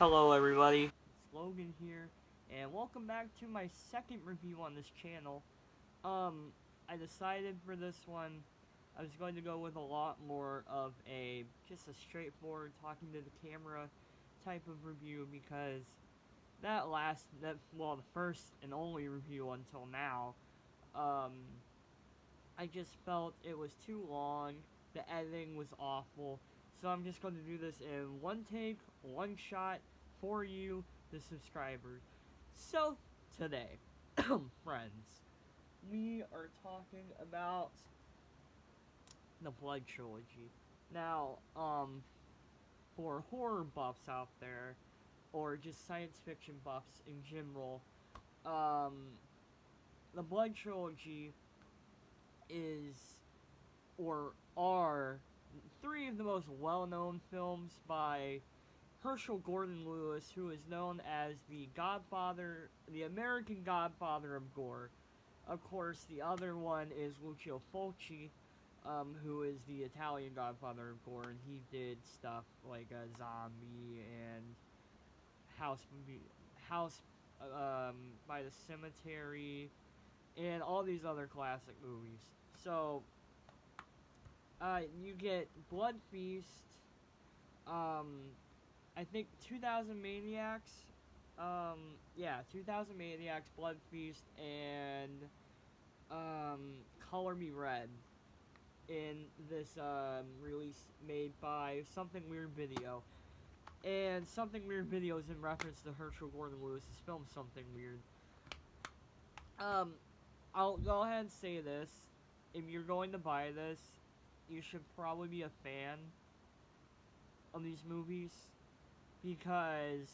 Hello everybody, it's Logan here, and welcome back to my second review on this channel. I decided for this one, I was going to go with a lot more of just a straightforward talking to the camera type of review because the first and only review until now, um, I just felt it was too long, the editing was awful, so I'm just going to do this in one take, one shot, for you, the subscribers. So, today, friends, we are talking about the Blood Trilogy. Now, for horror buffs out there, or just science fiction buffs in general, um, the Blood Trilogy is or are three of the most well-known films by Herschel Gordon Lewis, who is known as the Godfather, the American Godfather of gore. Of course, the other one is Lucio Fulci, who is the Italian Godfather of gore, and he did stuff like Zombie and House, House, by the Cemetery, and all these other classic movies. So, you get Blood Feast, um, I think 2000 Maniacs, yeah, 2000 Maniacs, Blood Feast, and, Color Me Red in this, release made by Something Weird Video. And Something Weird Video is in reference to Herschel Gordon Lewis' film Something Weird. Um, I'll go ahead and say this. If you're going to buy this, you should probably be a fan of these movies. Because,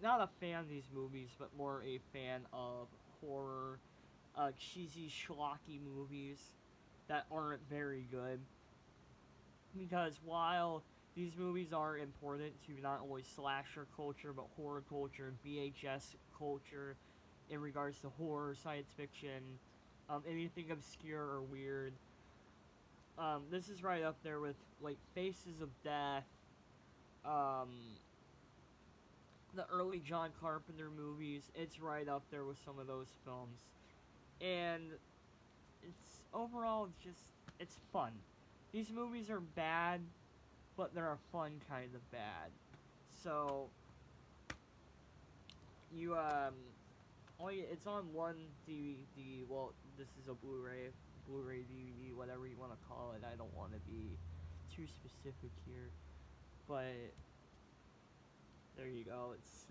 not a fan of these movies, but more a fan of horror, cheesy, schlocky movies that aren't very good. Because while these movies are important to not only slasher culture, but horror culture and VHS culture in regards to horror, science fiction, anything obscure or weird, this is right up there with, like, Faces of Death, um, the early John Carpenter movies. It's right up there with some of those films. And it's overall it's fun. These movies are bad, but they're a fun kind of bad. So you only it's on one DVD. Well, this is a Blu-ray DVD, whatever you want to call it. I don't want to be too specific here, but there you go. It's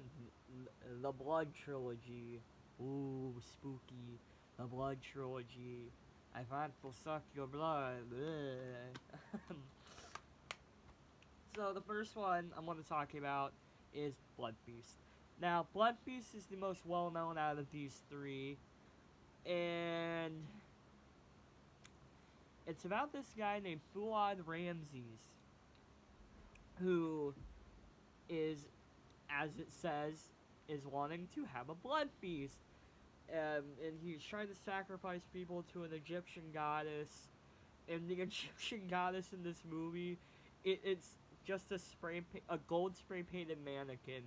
the Blood Trilogy. Ooh, spooky. The Blood Trilogy. I want to suck your blood. So the first one I'm going to talk about is Blood Feast. Now, Blood Feast is the most well-known out of these three, and it's about this guy named Fuad Ramses, who is, as it says, is wanting to have a blood feast. And he's trying to sacrifice people to an Egyptian goddess. And the Egyptian goddess in this movie, it's just a gold spray painted mannequin.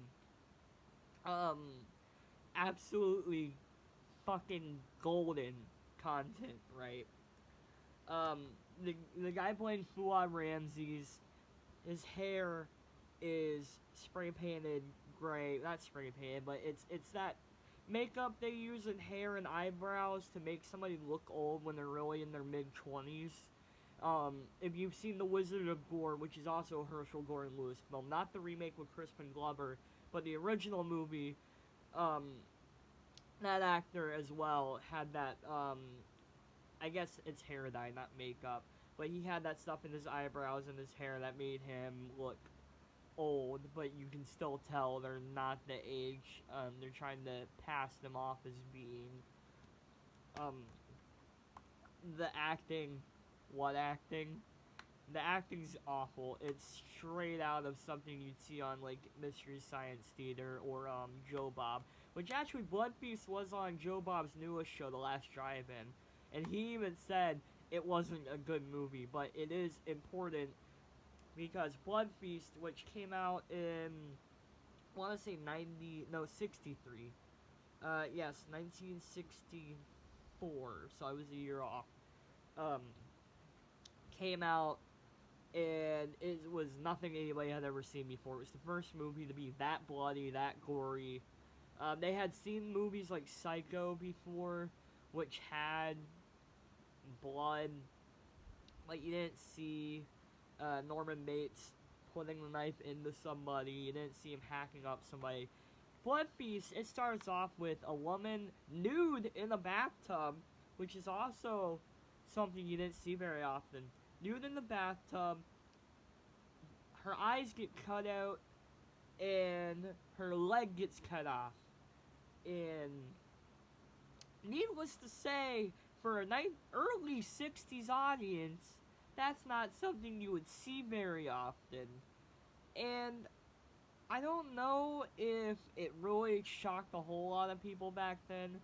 Absolutely fucking golden content, right? Um, the guy playing Fuad Ramses, his hair is spray painted gray. Not spray painted, but it's that makeup they use in hair and eyebrows to make somebody look old when they're really in their mid-20s. If you've seen The Wizard of Gore, which is also a Herschel Gordon Lewis film, not the remake with Crispin Glover, but the original movie, that actor as well had that, I guess it's hair dye, not makeup, but he had that stuff in his eyebrows and his hair that made him look old, but you can still tell they're not the age. They're trying to pass them off as being. Um, the acting, what acting? The acting's awful. It's straight out of something you'd see on, like, Mystery Science Theater or Joe Bob, which actually Blood Feast was on Joe Bob's newest show, The Last Drive-In, and he even said it wasn't a good movie, but it is important because Blood Feast, which came out in want to say 63. Yes, 1964. So I was a year off. Um, Came out, and it was nothing anybody had ever seen before. It was the first movie to be that bloody, that gory. They had seen movies like Psycho before, which had blood. Like, you didn't see Norman Bates putting the knife into somebody. You didn't see him hacking up somebody. Blood Feast, it starts off with a woman nude in a bathtub, which is also something you didn't see very often. Nude in the bathtub, her eyes get cut out, and her leg gets cut off. And needless to say, for a early 60s audience, that's not something you would see very often. And I don't know if it really shocked a whole lot of people back then.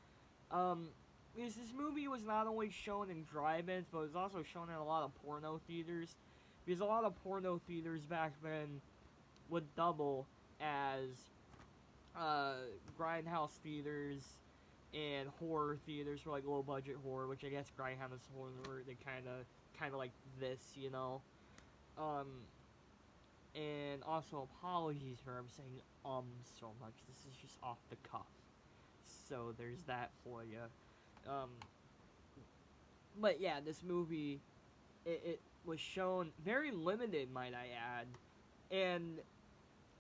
Because this movie was not only shown in drive-ins, but it was also shown in a lot of porno theaters. Because a lot of porno theaters back then would double as grindhouse theaters and horror theaters for like low-budget horror, which I guess grindhouse horror, they kind of like this, you know. And also apologies for I'm saying so much. This is just off the cuff. So there's that for you. But yeah, this movie, it was shown very limited, might I add, and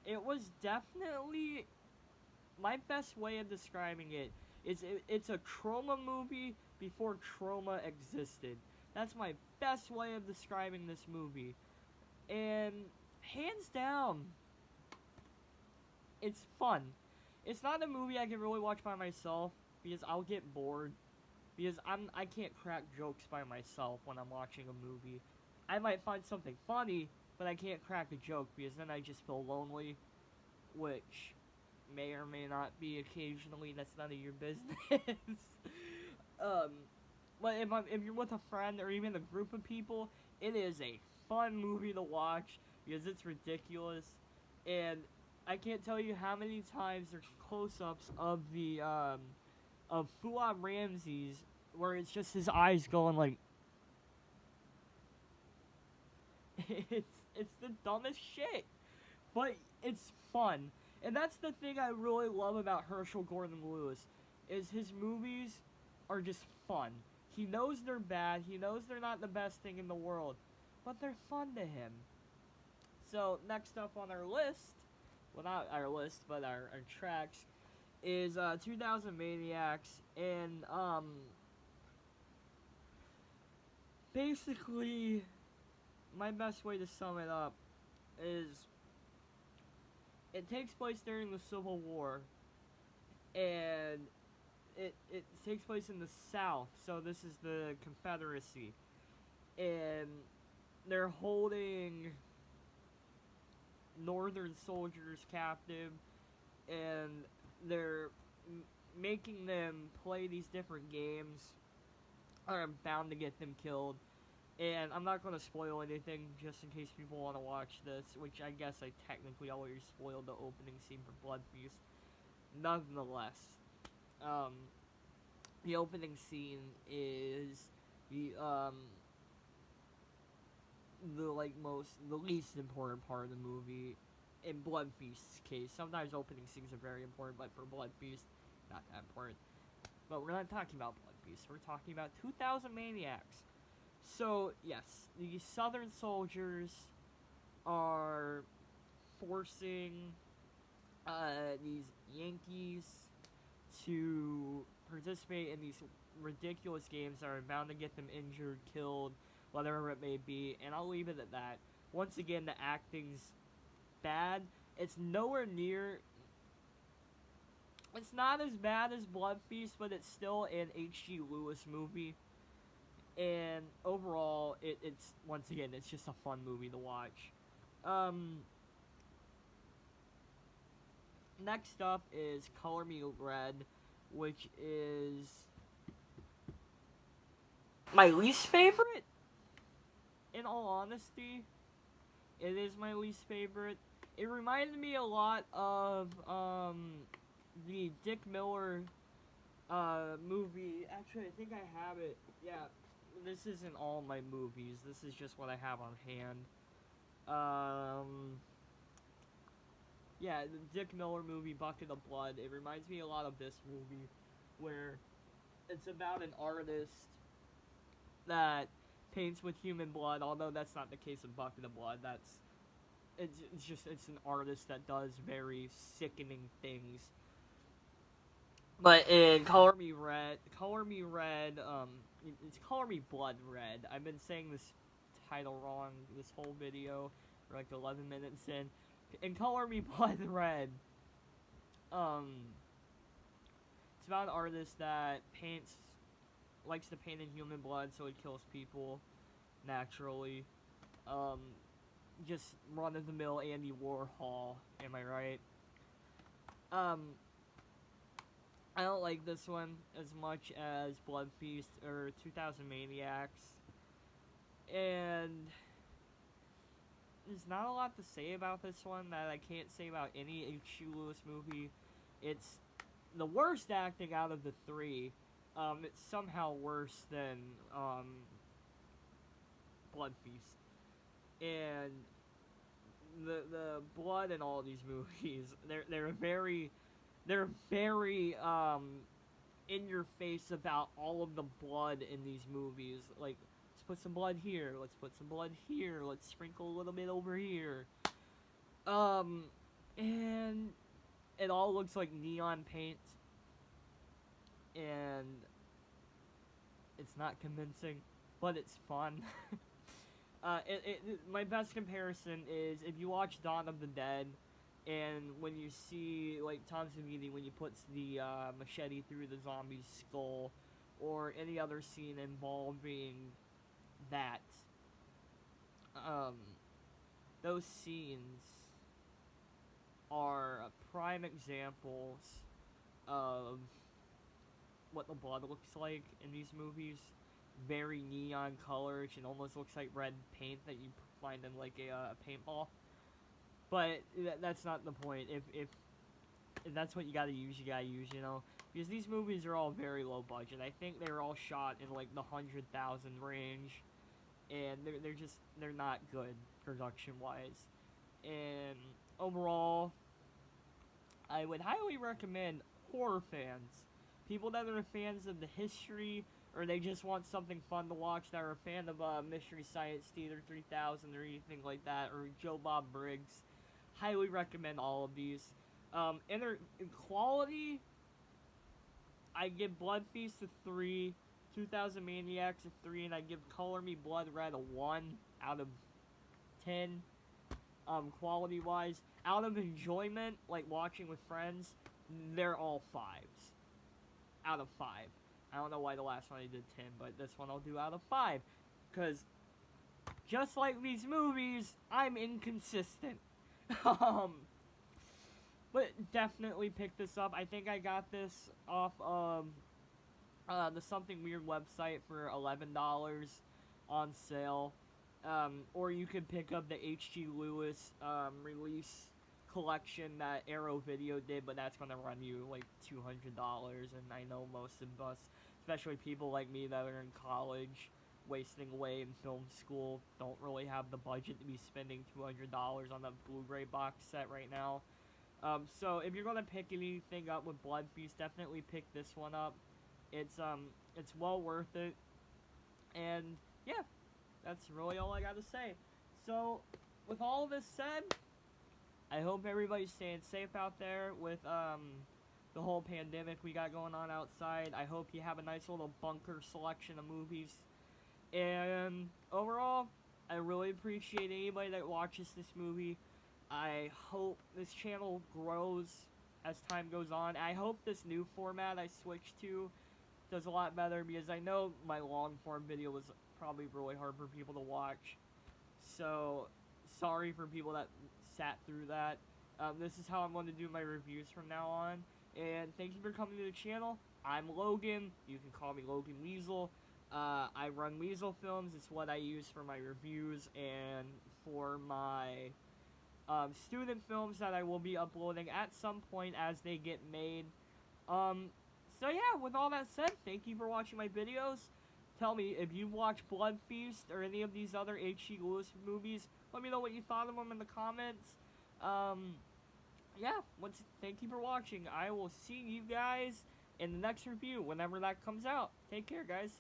it was definitely my best way of describing it is it's a trauma movie before trauma existed. That's my best way of describing this movie, and hands down, it's fun. It's not a movie I can really watch by myself because I'll get bored. Because I can't crack jokes by myself when I'm watching a movie. I might find something funny, but I can't crack a joke because then I just feel lonely, which may or may not be occasionally. That's none of your business. But if you're with a friend or even a group of people, it is a fun movie to watch because it's ridiculous, and I can't tell you how many times there's close-ups of the of Fuad Ramsey's where it's just his eyes going like it's the dumbest shit, but it's fun, and that's the thing I really love about Herschel Gordon Lewis is his movies are just fun. He knows they're bad, he knows they're not the best thing in the world, but they're fun to him. So next up on our list, well, not our list, but our tracks, is 2000 Maniacs, and basically my best way to sum it up is it takes place during the Civil War, and it takes place in the South, so this is the Confederacy, and they're holding Northern soldiers captive, and they're making them play these different games, or I'm bound to get them killed. And I'm not going to spoil anything just in case people want to watch this, which I guess I technically already spoiled the opening scene for Blood Feast. Nonetheless, the opening scene is the least important part of the movie in Blood Feast's case. Sometimes opening scenes are very important, but for Blood Feast, not that important. But we're not talking about Blood Feast. We're talking about 2000 Maniacs. So, yes, the Southern soldiers are forcing these Yankees to participate in these ridiculous games that are bound to get them injured, killed, whatever it may be, and I'll leave it at that. Once again, the acting's bad. It's nowhere near... It's not as bad as Blood Feast, but it's still an H.G. Lewis movie. And overall, it's once again, it's just a fun movie to watch. Next up is Color Me Red, which is my least favorite. In all honesty, it is my least favorite It reminded me a lot of the Dick Miller movie. Actually, I think I have it. Yeah, this isn't all my movies. This is just what I have on hand. Yeah, the Dick Miller movie, Bucket of Blood. It reminds me a lot of this movie, where it's about an artist that paints with human blood. Although that's not the case of Bucket of Blood. It's an artist that does very sickening things. But in Color Me Red, it's Color Me Blood Red. I've been saying this title wrong this whole video. We're like 11 minutes in. In Color Me Blood Red, it's about an artist that likes to paint in human blood, so he kills people naturally. Just run-of-the-mill Andy Warhol, am I right? I don't like this one as much as Blood Feast or 2000 Maniacs. And there's not a lot to say about this one that I can't say about any H.G. Lewis movie. It's the worst acting out of the three. It's somehow worse than Blood Feast. And the blood in all these movies, they're very in your face about all of the blood in these movies. Like, let's put some blood here, let's put some blood here, let's sprinkle a little bit over here. And it all looks like neon paint, and it's not convincing, but it's fun. My best comparison is if you watch Dawn of the Dead, and when you see, like, Tom Savini, when he puts the machete through the zombie's skull, or any other scene involving that, those scenes are prime examples of what the blood looks like in these movies. Very neon colors, and almost looks like red paint that you find in, like, a paintball. But that's not the point. If that's what you gotta use, you know? Because these movies are all very low budget. I think they were all shot in, like, the 100,000 range. And they're not good production-wise. And overall, I would highly recommend horror fans. People that are fans of the history, or they just want something fun to watch, that are a fan of Mystery Science Theater 3000 or anything like that, or Joe Bob Briggs. Highly recommend all of these. In quality, I give Blood Feast a 3, 2000 Maniacs a 3, and I give Color Me Blood Red a 1 out of 10. Quality-wise. Out of enjoyment, like watching with friends, they're all 5s. Out of 5. I don't know why the last one I did 10, but this one I'll do out of 5. Because, just like these movies, I'm inconsistent. But definitely pick this up. I think I got this off of the Something Weird website for $11 on sale. Or you could pick up the H.G. Lewis release collection that Arrow Video did, but that's gonna run you like $200, and I know most of us, especially people like me that are in college, wasting away in film school, don't really have the budget to be spending $200 on a Blu-ray box set right now. So if you're gonna pick anything up with Blood Feast, definitely pick this one up. It's well worth it. And yeah, that's really all I gotta say. So with all of this said, I hope everybody's staying safe out there with the whole pandemic we got going on outside. I hope you have a nice little bunker selection of movies. And overall, I really appreciate anybody that watches this movie. I hope this channel grows as time goes on. I hope this new format I switched to does a lot better, because I know my long form video was probably really hard for people to watch. So, sorry for people that sat through that. This is how I'm going to do my reviews from now on. And thank you for coming to the channel. I'm Logan. You can call me Logan Weasel. I run Weasel Films. It's what I use for my reviews and for my student films that I will be uploading at some point as they get made. So yeah, with all that said, thank you for watching my videos. Tell me, if you watched Blood Feast or any of these other H.G. Lewis movies, let me know what you thought of them in the comments. Yeah, thank you for watching. I will see you guys in the next review whenever that comes out. Take care, guys.